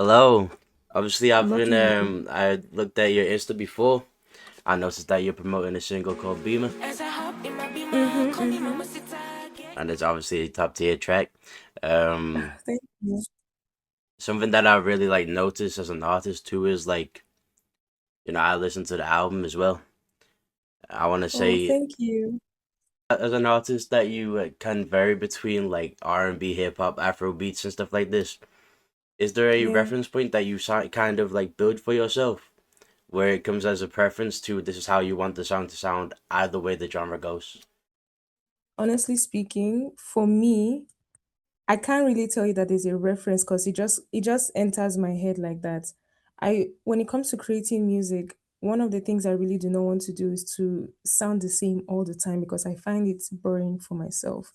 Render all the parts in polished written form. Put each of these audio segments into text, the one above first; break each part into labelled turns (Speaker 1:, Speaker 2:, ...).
Speaker 1: Hello. Obviously,
Speaker 2: Lucky you.
Speaker 1: I looked at your Insta before. I noticed that you're promoting a single called Beamer,
Speaker 2: Mm-hmm.
Speaker 1: and it's obviously a top tier track. Um,
Speaker 2: Thank you.
Speaker 1: Something that I really like noticed as an artist too is like, I listen to the album as well. I want to
Speaker 2: Oh,
Speaker 1: say,
Speaker 2: thank you.
Speaker 1: as an artist, that you can vary between like R&B, hip hop, Afro beats, and stuff like this. Is there a
Speaker 2: Yeah.
Speaker 1: reference point that you kind of like build for yourself, where it comes as a preference to this is how you want the song to sound, either way the genre goes?
Speaker 2: Honestly speaking, for me, I can't really tell you that there's a reference because it just enters my head like that. I when it comes to creating music, one of the things I really do not want to do is to sound the same all the time because I find it boring for myself.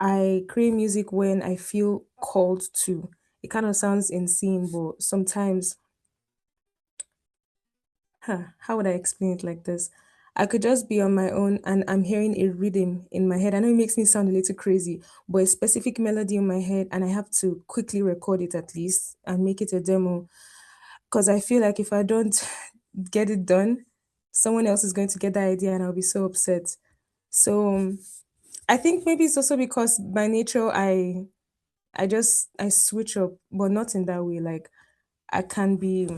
Speaker 2: I create music when I feel called to. It kind of sounds insane, but sometimes how would I explain it like this? I could just be on my own and I'm hearing a rhythm in my head. I know it makes me sound a little crazy, but a specific melody in my head, and I have to quickly record it at least and make it a demo. Because I feel like if I don't get it done, someone else is going to get that idea and I'll be so upset. So I think maybe it's also because by nature I switch up, but not in that way. Like I can be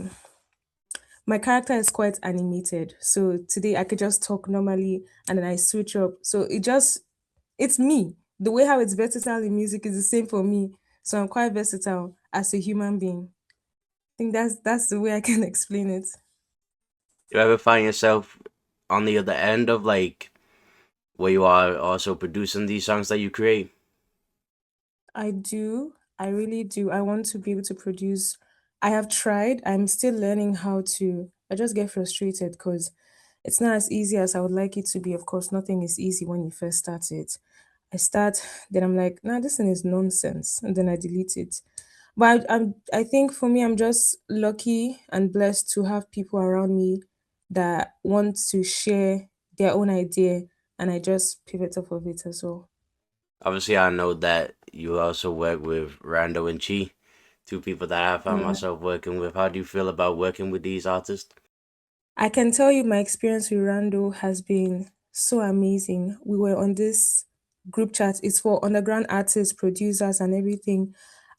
Speaker 2: my character is quite animated. So today I could just talk normally and then I switch up. So it's me. The way how it's versatile in music is the same for me. So I'm quite versatile as a human being. I think that's the way I can explain it.
Speaker 1: You ever find yourself on the other end of like where you are also producing these songs that you create?
Speaker 2: I do. I really do. I want to be able to produce. I have tried. I'm still learning how to. I just get frustrated because it's not as easy as I would like it to be. Of course, nothing is easy when you first start it. I start, then I'm like, nah, this thing is nonsense, and then I delete it. But I think for me, I'm just lucky and blessed to have people around me that want to share their own idea, and I just pivot off of it as well.
Speaker 1: Obviously, I know that you also work with Rando and Chi, two people that I found
Speaker 2: Yeah.
Speaker 1: myself working with. How do you feel about working with these artists?
Speaker 2: I can tell you my experience with Rando has been so amazing. We were on this group chat. It's for underground artists, producers, and everything.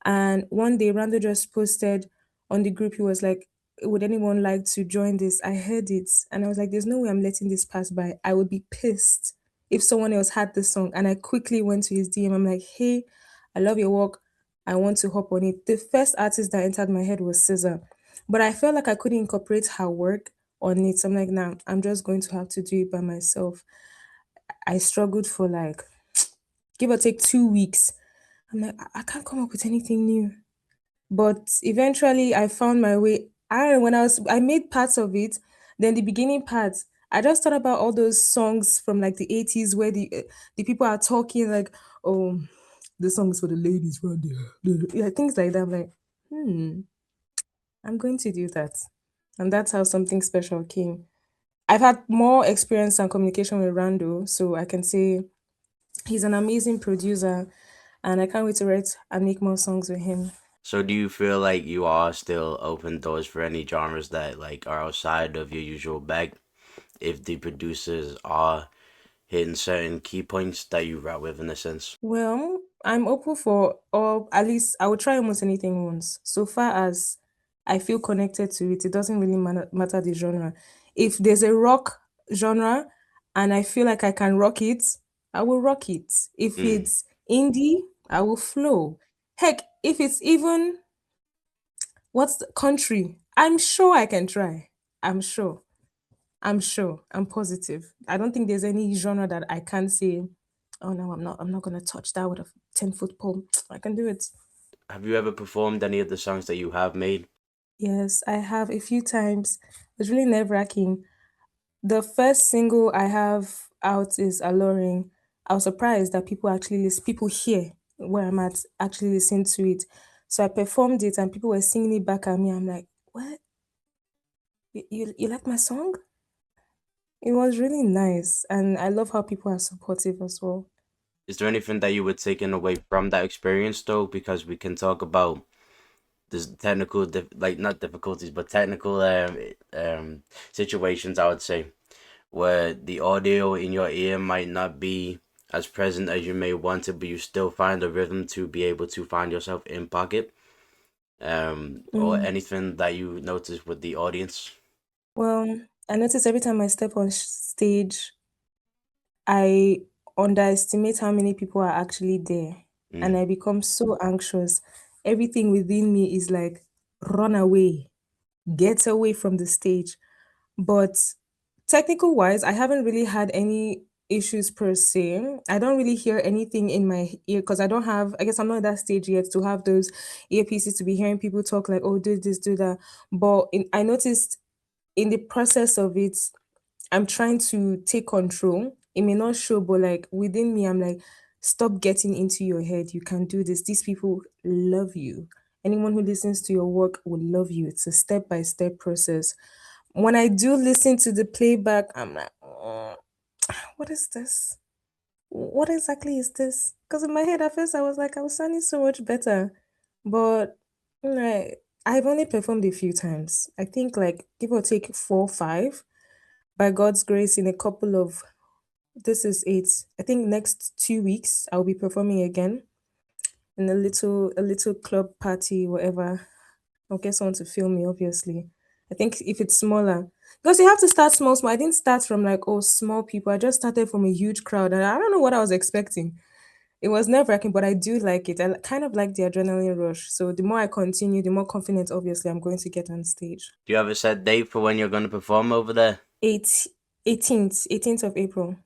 Speaker 2: And one day, Rando just posted on the group. He was like, "Would anyone like to join this?" I heard it, and I was like, "There's no way I'm letting this pass by. I would be pissed if someone else had this song." And I quickly went to his DM. I'm like, "Hey, I love your work. I want to hop on it." The first artist that entered my head was Scissor, but I felt like I couldn't incorporate her work on it. So I'm like, nah, I'm just going to have to do it by myself. I struggled for like give or take 2 weeks. I'm like, I can't come up with anything new. But eventually I found my way. I made parts of it, then the beginning parts, I just thought about all those songs from like the 80s where the people are talking like, oh, the song is for the ladies right there. Yeah, things like that. I'm like, I'm going to do that. And that's how something special came. I've had more experience and communication with Rando, so I can say he's an amazing producer, and I can't wait to write and make more songs with him.
Speaker 1: So do you feel like you are still open doors for any genres that like are outside of your usual bag if the producers are hitting certain key points that you rap with in a sense?
Speaker 2: Well, I'm open for, or at least I will try almost anything once. So far as I feel connected to it, it doesn't really matter the genre. If there's a rock genre and I feel like I can rock it, I will rock it. If
Speaker 1: Mm.
Speaker 2: it's indie, I will flow. Heck, if it's even what's the country? I'm sure I can try. I'm sure. I'm sure. I'm positive. I don't think there's any genre that I can't say, oh no, I'm not gonna touch that with a 10-foot pole. I can do it.
Speaker 1: Have you ever performed any of the songs that you have made?
Speaker 2: Yes, I have a few times. It's really nerve-wracking. The first single I have out is Alluring. I was surprised that people here where I'm at actually listen to it. So I performed it and people were singing it back at me. I'm like, what? You like my song? It was really nice, and I love how people are supportive as well.
Speaker 1: Is there anything that you were taking away from that experience though? Because we can talk about there's technical like not difficulties but technical situations, I would say, where the audio in your ear might not be as present as you may want it, but you still find a rhythm to be able to find yourself in pocket. Or
Speaker 2: Mm.
Speaker 1: anything that you notice with the audience.
Speaker 2: Well, I notice every time I step on stage, I underestimate how many people are actually there, and
Speaker 1: Mm.
Speaker 2: I become so anxious. Everything within me is like, run away, get away from the stage. But technical wise, I haven't really had any issues per se. I don't really hear anything in my ear because I don't have, I guess I'm not at that stage yet to have those earpieces to be hearing people talk like, oh, do this, do that. But I noticed in the process of it, I'm trying to take control. It may not show, but like within me, I'm like, stop getting into your head. You can do this. These people love you. Anyone who listens to your work will love you. It's a step by step process. When I do listen to the playback, I'm like, what is this? What exactly is this? Because in my head, at first, I was like, I was sounding so much better. But like, I've only performed a few times. I think like give or take four, five by God's grace, in a couple of this is it. I think next 2 weeks I'll be performing again in a little club party, whatever. I'll get someone to film me, obviously. I think if it's smaller, because you have to start small, small. I didn't start from like oh small people. I just started from a huge crowd, and I don't know what I was expecting. It was nerve wracking, but I do like it. Kind of like the adrenaline rush. So the more I continue, the more confident, obviously, I'm going to get on stage.
Speaker 1: Do you have a set date for when you're going to perform over there?
Speaker 2: 8, 18th of April.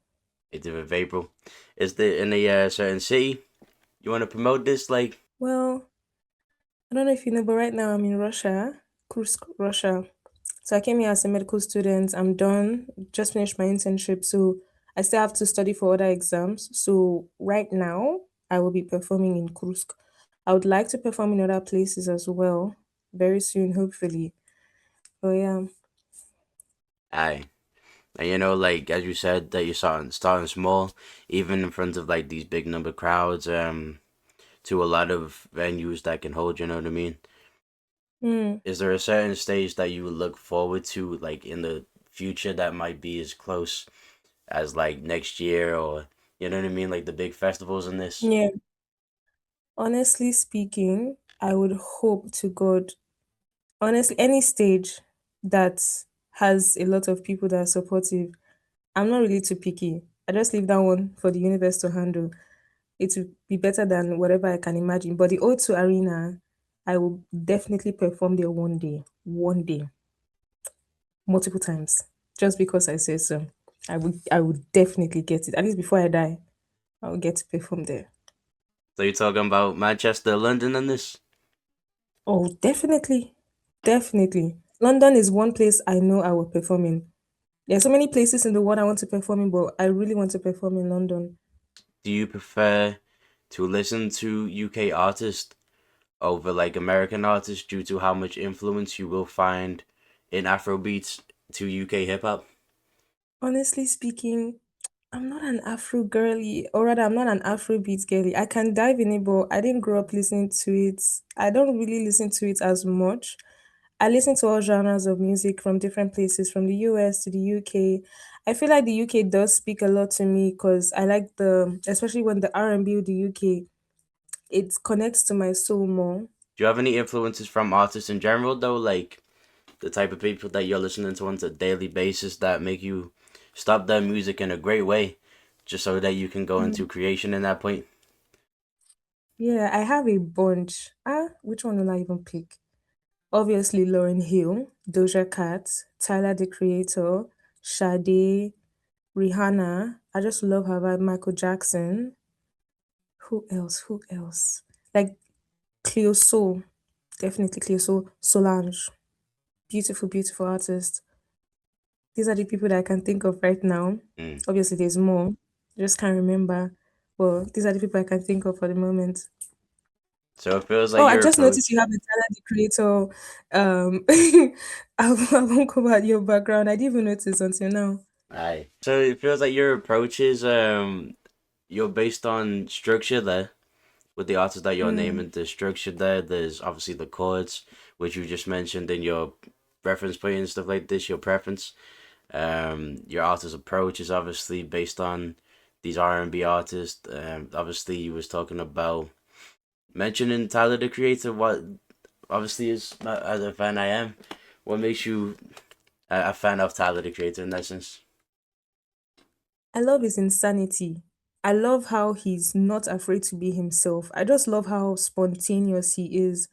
Speaker 1: 8th of April. Is there in a certain city you want to promote this? Like,
Speaker 2: Well, I don't know if you know, but right now I'm in Russia, Kursk, Russia. So I came here as a medical student. I'm done, just finished my internship. So I still have to study for other exams. So right now, I will be performing in Kursk. I would like to perform in other places as well very soon, hopefully. Oh, yeah.
Speaker 1: aye. And like as you said, that you're starting small, even in front of like these big number crowds, to a lot of venues that can hold. You know what I mean?
Speaker 2: Hmm.
Speaker 1: Is there a certain stage that you would look forward to, like in the future, that might be as close as like next year, or you know what I mean, like the big festivals in this?
Speaker 2: Yeah. Honestly speaking, I would hope to God, honestly, any stage that has a lot of people that are supportive. I'm not really too picky. I just leave that one for the universe to handle. It will be better than whatever I can imagine. But the O2 Arena, I will definitely perform there one day, multiple times, just because I say so. I would definitely get it. At least before I die, I will get to perform there.
Speaker 1: So you're talking about Manchester, London, and this?
Speaker 2: Oh, definitely. Definitely. London is one place I know I will perform in. There are so many places in the world I want to perform in, but I really want to perform in London.
Speaker 1: Do you prefer to listen to UK artists over like American artists due to how much influence you will find in Afrobeats to UK hip hop?
Speaker 2: Honestly speaking, I'm not an Afro girly, or rather, I'm not an Afrobeat girly. I can dive in it, but I didn't grow up listening to it. I don't really listen to it as much. I listen to all genres of music from different places, from the US to the UK. I feel like the UK does speak a lot to me because I like especially when the R&B of the UK, it connects to my soul more.
Speaker 1: Do you have any influences from artists in general though, like the type of people that you're listening to on a daily basis that make you stop their music in a great way, just so that you can go into
Speaker 2: Mm.
Speaker 1: creation in that point?
Speaker 2: Yeah, I have a bunch. Which one will I even pick? Obviously, Lauren Hill, Doja Cat, Tyler the Creator, Sade, Rihanna. I just love her vibe. Michael Jackson. Who else? Who else? Like Cleo Soul. Definitely Cleo Soul. Solange. Beautiful, beautiful artist. These are the people that I can think of right now.
Speaker 1: Mm.
Speaker 2: Obviously, there's more. I just can't remember. But these are the people I can think of for the moment.
Speaker 1: So it feels
Speaker 2: Oh,
Speaker 1: like
Speaker 2: I
Speaker 1: your
Speaker 2: just noticed you
Speaker 1: approach.
Speaker 2: have the Tyler the Creator. I won't go about your background. I didn't even notice until now.
Speaker 1: Aye. So it feels like your approach is you're based on structure there, with the artists that you're
Speaker 2: Mm,
Speaker 1: naming, the structure there. There's obviously the chords, which you just mentioned in your reference point and stuff like this, your preference. Your artist approach is obviously based on these R&B artists. Obviously, you was talking about mentioning Tyler the Creator. What obviously is as a fan I am. What makes you a fan of Tyler the Creator in that sense?
Speaker 2: I love his insanity. I love how he's not afraid to be himself. I just love how spontaneous he is.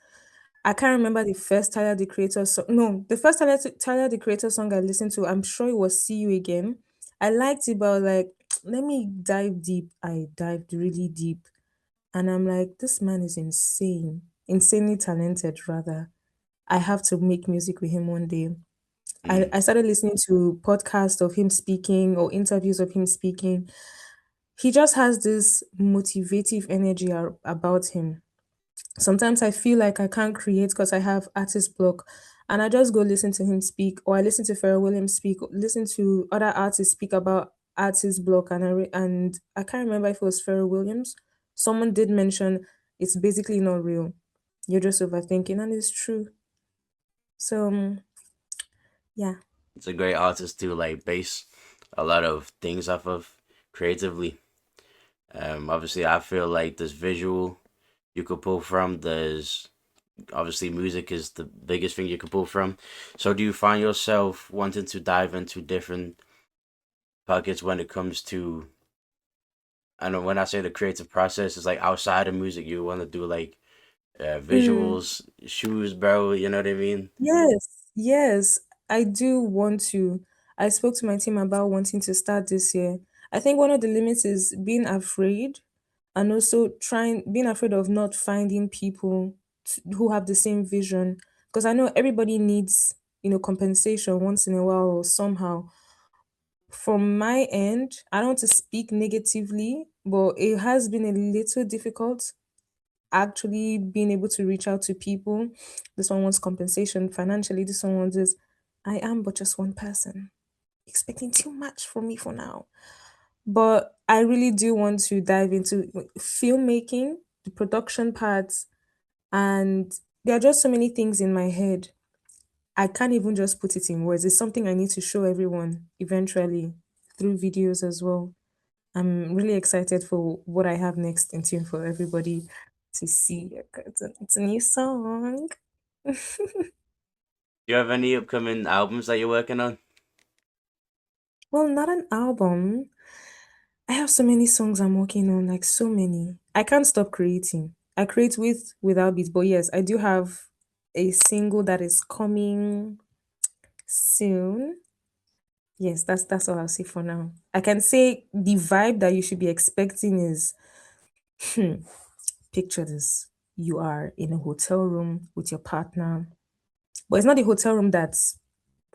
Speaker 2: I can't remember the first Tyler the Creator song. No, the first Tyler the Creator song I listened to, I'm sure it was See You Again. I liked it, but like, let me dive deep. I dived really deep. And I'm like, this man is insane. Insanely talented, rather. I have to make music with him one day.
Speaker 1: Mm.
Speaker 2: I started listening to podcasts of him speaking or interviews of him speaking. He just has this motivative energy about him. Sometimes I feel like I can't create because I have artist block, and I just go listen to him speak, or I listen to Pharrell Williams speak, listen to other artists speak about artist block, and and I can't remember if it was Pharrell Williams. Someone did mention it's basically not real. You're just overthinking, and it's true. So yeah.
Speaker 1: It's a great artist to like base a lot of things off of creatively. Obviously, I feel like there's visual you could pull from. There's obviously music is the biggest thing you could pull from. So, do you find yourself wanting to dive into different pockets when it comes to? I know when I say the creative process, it's like outside of music. You want to do like
Speaker 2: Mm.
Speaker 1: visuals, shoes, bro. You know what I mean?
Speaker 2: Yes, yes, I do want to. I spoke to my team about wanting to start this year. I think one of the limits is being afraid and also trying being afraid of not finding people who have the same vision because I know everybody needs, compensation once in a while or somehow. From my end, I don't want to speak negatively, but it has been a little difficult actually being able to reach out to people. This one wants compensation financially. This one wants this. I am but just one person, expecting too much from me for now. But I really do want to dive into filmmaking, the production parts, and there are just so many things in my head. I can't even just put it in words. It's something I need to show everyone eventually through videos as well. I'm really excited for what I have next in tune for everybody to see. It's a new song.
Speaker 1: Do you have any upcoming albums that you're working on?
Speaker 2: Well, not an album. I have so many songs I'm working on, like so many. I can't stop creating. I create with without beats, but yes, I do have a single that is coming soon. Yes, that's all I'll say for now. I can say the vibe that you should be expecting is picture this. You are in a hotel room with your partner, but it's not the hotel room that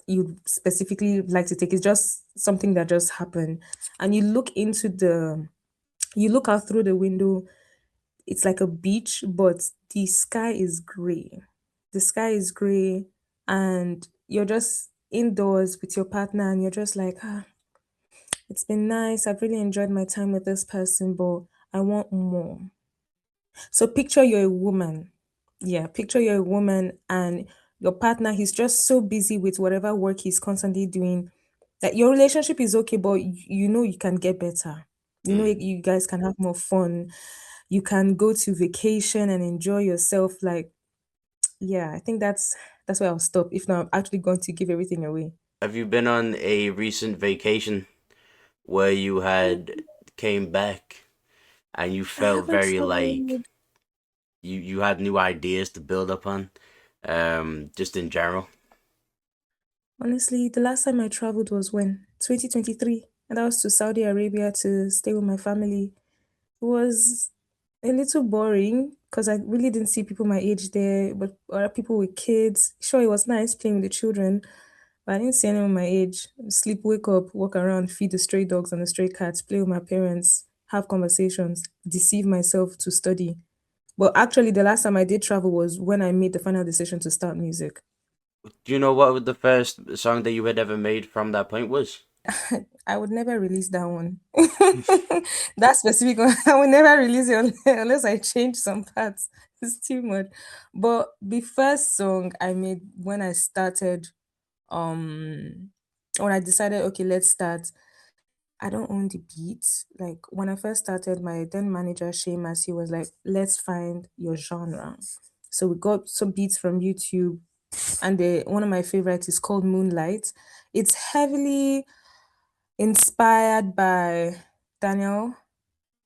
Speaker 2: you specifically like to take. It's just something that just happened. And you look out through the window. It's like a beach, but the sky is gray. The sky is gray, and you're just indoors with your partner, and you're just like, it's been nice. I've really enjoyed my time with this person, but I want more. So picture you're a woman. Yeah, picture you're a woman and your partner, he's just so busy with whatever work he's constantly doing that your relationship is okay, but you know you can get better. You know
Speaker 1: Mm.
Speaker 2: you guys can have more fun. You can go to vacation and enjoy yourself. Like, yeah, I think that's where I'll stop. If not, I'm actually going to give everything away.
Speaker 1: Have you been on a recent vacation where you had came back and you
Speaker 2: I
Speaker 1: felt
Speaker 2: haven't
Speaker 1: very like
Speaker 2: traveled.
Speaker 1: you had new ideas to build upon, just in general?
Speaker 2: Honestly, the last time I traveled was when 2023, and that was to Saudi Arabia to stay with my family. It was a little boring because I really didn't see people my age there, but other people with kids. Sure, it was nice playing with the children, but I didn't see anyone my age. Sleep, wake up, walk around, feed the stray dogs and the stray cats, play with my parents, have conversations, deceive myself to study. But actually, the last time I did travel was when I made the final decision to start music.
Speaker 1: Do you know what the first song that you had ever made from that point was?
Speaker 2: I would never release that one. That specific one, I would never release it unless I change some parts. It's too much. But the first song I made when I started, um, when I decided, okay, let's start. I don't own the beats. Like when I first started, my then manager Seamus, he was like, "Let's find your genre." So we got some beats from YouTube, and the one of my favorites is called Moonlight. It's heavily inspired by Daniel.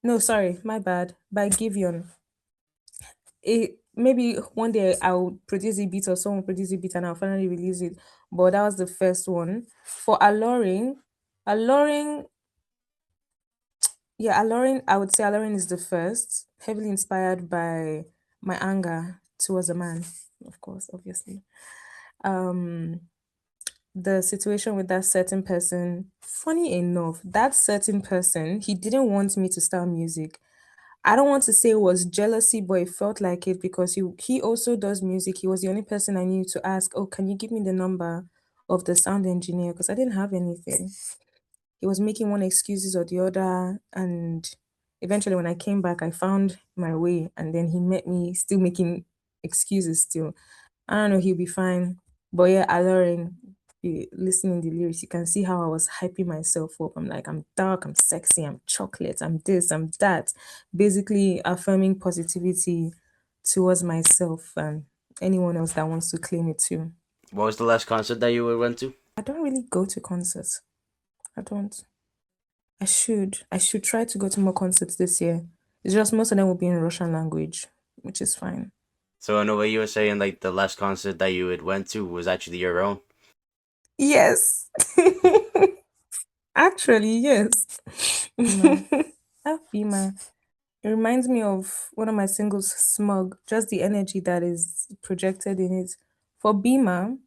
Speaker 2: No, sorry, my bad. By Giveon. It maybe one day I'll produce a beat or someone produce a beat and I'll finally release it. But that was the first one. For Alluring, yeah, Alluring, I would say Alluring is the first, heavily inspired by my anger towards a man, of course, obviously. Um the situation with that certain person, funny enough, that certain person, he didn't want me to start music. I don't want to say it was jealousy, but it felt like it because he also does music. He was the only person I knew to ask, "Oh, can you give me the number of the sound engineer?" Because I didn't have anything. He was making one excuses or the other, and eventually, when I came back, I found my way, and then he met me still making excuses. Still, I don't know. He'll be fine. But yeah, Alluring, listening the lyrics, you can see how I was hyping myself up. I'm like, I'm dark, I'm sexy, I'm chocolate, I'm this, I'm that. Basically, affirming positivity towards myself and anyone else that wants to claim it too.
Speaker 1: What was the last concert that you went to?
Speaker 2: I don't really go to concerts. I don't. I should. I should try to go to more concerts this year. It's just most of them will be in Russian language, which is fine.
Speaker 1: So in a way, you were saying like the last concert that you had went to was actually your own.
Speaker 2: Yes. Actually, yes. That Bima. It reminds me of one of my singles, Smug, just the energy that is projected in it. For Bima,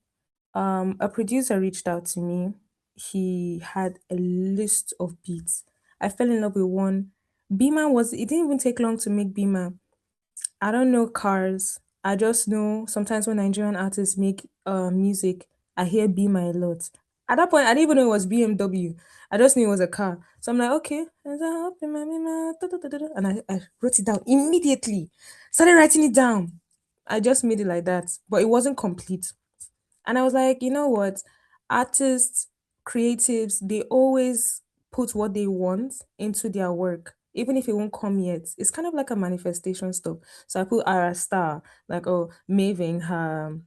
Speaker 2: a producer reached out to me. He had a list of beats. I fell in love with one. It didn't even take long to make Bima. I don't know cars. I just know sometimes when Nigerian artists make music, I hear Beamer a lot. At that point, I didn't even know it was BMW. I just knew it was a car. So I'm like, okay. And I wrote it down immediately. Started writing it down. I just made it like that. But it wasn't complete. And I was like, you know what? Artists, creatives, they always put what they want into their work, even if it won't come yet. It's kind of like a manifestation stuff. So I put Ara Star, like, oh, Maven, her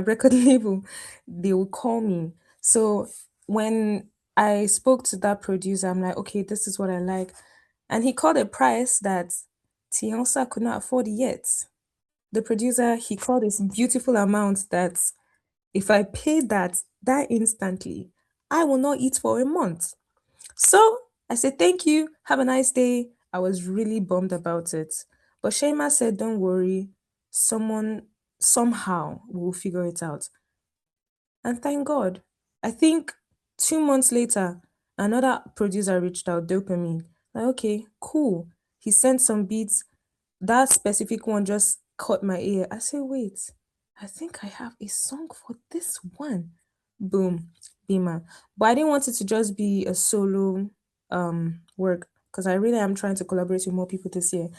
Speaker 2: record label, they will call me. So when I spoke to that producer, I'm like, okay, this is what I like. And he called a price that Tinyanosa could not afford yet. The producer, he called this beautiful amount that if I pay that instantly, I will not eat for a month. So I said, thank you. Have a nice day. I was really bummed about it. But Shema said, don't worry. Someone, somehow, will figure it out. And thank God. I think 2 months later, another producer reached out, Dopamine. Like, okay, cool. He sent some beats. That specific one just caught my ear. I said, wait, I think I have a song for this one. Boom, Bima. But I didn't want it to just be a solo work because I really am trying to collaborate with more people this year.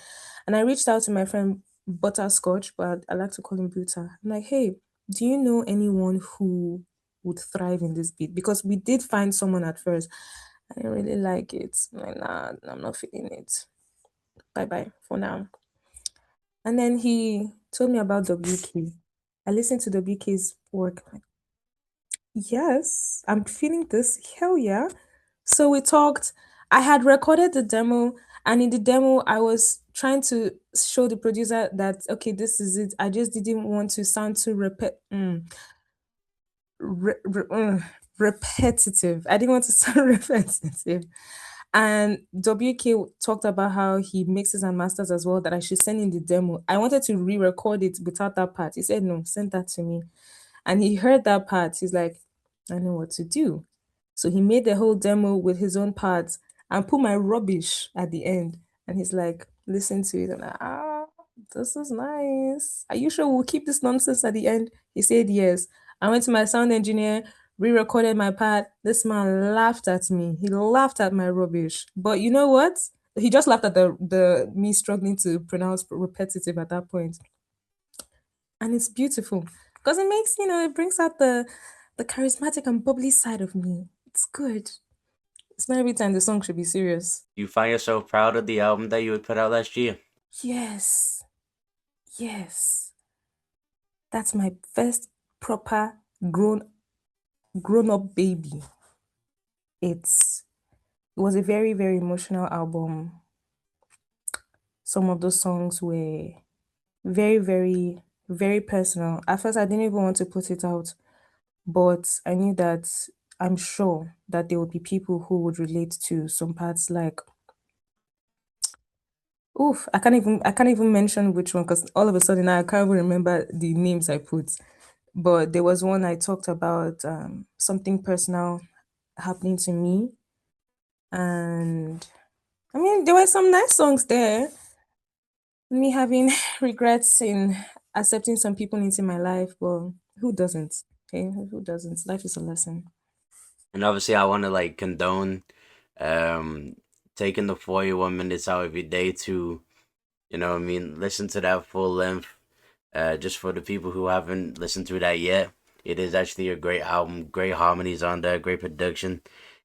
Speaker 2: And I reached out to my friend Butterscotch, but I like to call him Buta. I'm like, hey, do you know anyone who would thrive in this beat? Because we did find someone at first. I didn't really like it. I'm like, nah, I'm not feeling it. Bye bye for now. And then he told me about WK. I listened to WK's work. Like, yes, I'm feeling this. Hell yeah. So we talked. I had recorded the demo, and in the demo, I was trying to show the producer that, okay, this is it. I just didn't want to sound too re- re- uh, repetitive. I didn't want to sound repetitive. And WK talked about how he mixes and masters as well, that I should send in the demo. I wanted to re-record it without that part. He said, no, send that to me. And he heard that part. He's like, I know what to do. So he made the whole demo with his own parts and put my rubbish at the end. And he's like, listen to it. And this is nice. Are you sure we'll keep this nonsense at the end? He said yes. I went to my sound engineer, re-recorded my part. This man laughed at me. He laughed at my rubbish. But you know what? He just laughed at the me struggling to pronounce repetitive at that point. And it's beautiful because it makes, it brings out the charismatic and bubbly side of me. It's good. It's not every time the song should be serious.
Speaker 1: You find yourself proud of the album that you would put out last year?
Speaker 2: Yes. Yes. That's my first proper grown up baby. It was a very, very emotional album. Some of those songs were very, very, very personal. At first I didn't even want to put it out, but I knew that I'm sure that there would be people who would relate to some parts like oof, I can't even mention which one because all of a sudden I can't even remember the names I put. But there was one I talked about something personal happening to me, and I mean there were some nice songs there. Me having regrets in accepting some people into my life, but who doesn't? Okay, who doesn't? Life is a lesson.
Speaker 1: And obviously, I want to like condone um, taking the 41 minutes out of your day to, what I mean, listen to that full length. Just for the people who haven't listened to that yet, it is actually a great album, great harmonies on there, great production,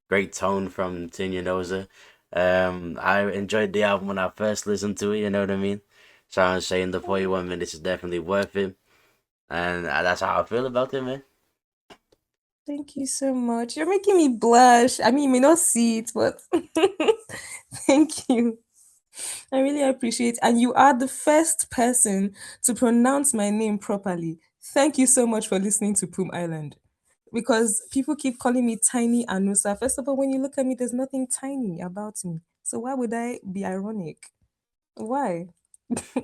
Speaker 1: great tone from Tinyanosa. I enjoyed the album when I first listened to it, you know what I mean? So I'm saying the 41 minutes is definitely worth it. And that's how I feel about it, man.
Speaker 2: Thank you so much. You're making me blush. I mean, you may not see it, but thank you. I really appreciate it. And you are the first person to pronounce my name properly. Thank you so much for listening to Poom Island. Because people keep calling me Tiny Anusa. First of all, when you look at me, there's nothing tiny about me. So why would I be ironic? Why?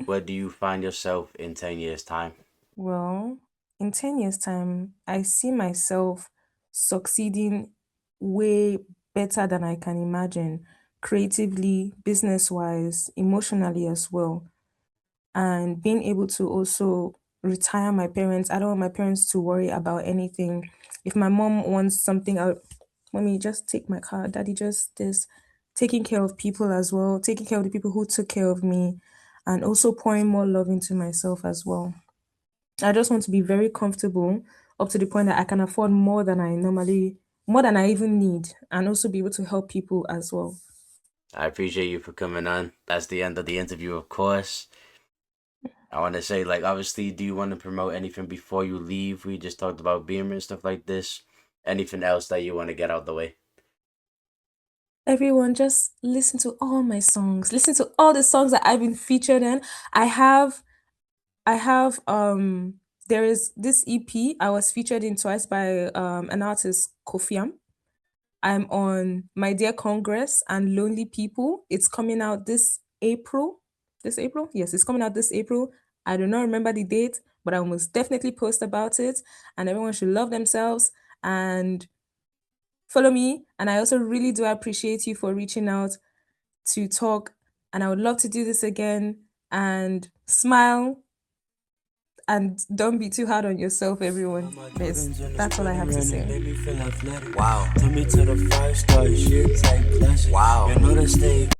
Speaker 1: Where do you find yourself in 10 years' time?
Speaker 2: Well, in 10 years' time, I see myself succeeding way better than I can imagine, creatively, business wise, emotionally as well. And being able to also retire my parents. I don't want my parents to worry about anything. If my mom wants something, I'll, mommy, just take my car. Daddy, just this. Taking care of people as well, taking care of the people who took care of me, and also pouring more love into myself as well. I just want to be very comfortable up to the point that I can afford more than I even need, and also be able to help people as well.
Speaker 1: I appreciate you for coming on. That's the end of the interview, of course. I want to say, like, obviously, do you want to promote anything before you leave? We just talked about Beamer and stuff like this. Anything else that you want to get out the way?
Speaker 2: Everyone, just listen to all my songs. Listen to all the songs that I've been featured in. I have, I have, there is this EP I was featured in twice by an artist, Kofiam. I'm on My Dear Congress and Lonely People. It's coming out this April. This April? Yes, it's coming out this April. I do not remember the date, but I will most definitely post about it. And everyone should love themselves and follow me. And I also really do appreciate you for reaching out to talk. And I would love to do this again. And smile and don't be too hard on yourself, everyone. That's all I have to say.
Speaker 1: Wow. Took me to the first story, shit take pleasure. Wow. You know the state.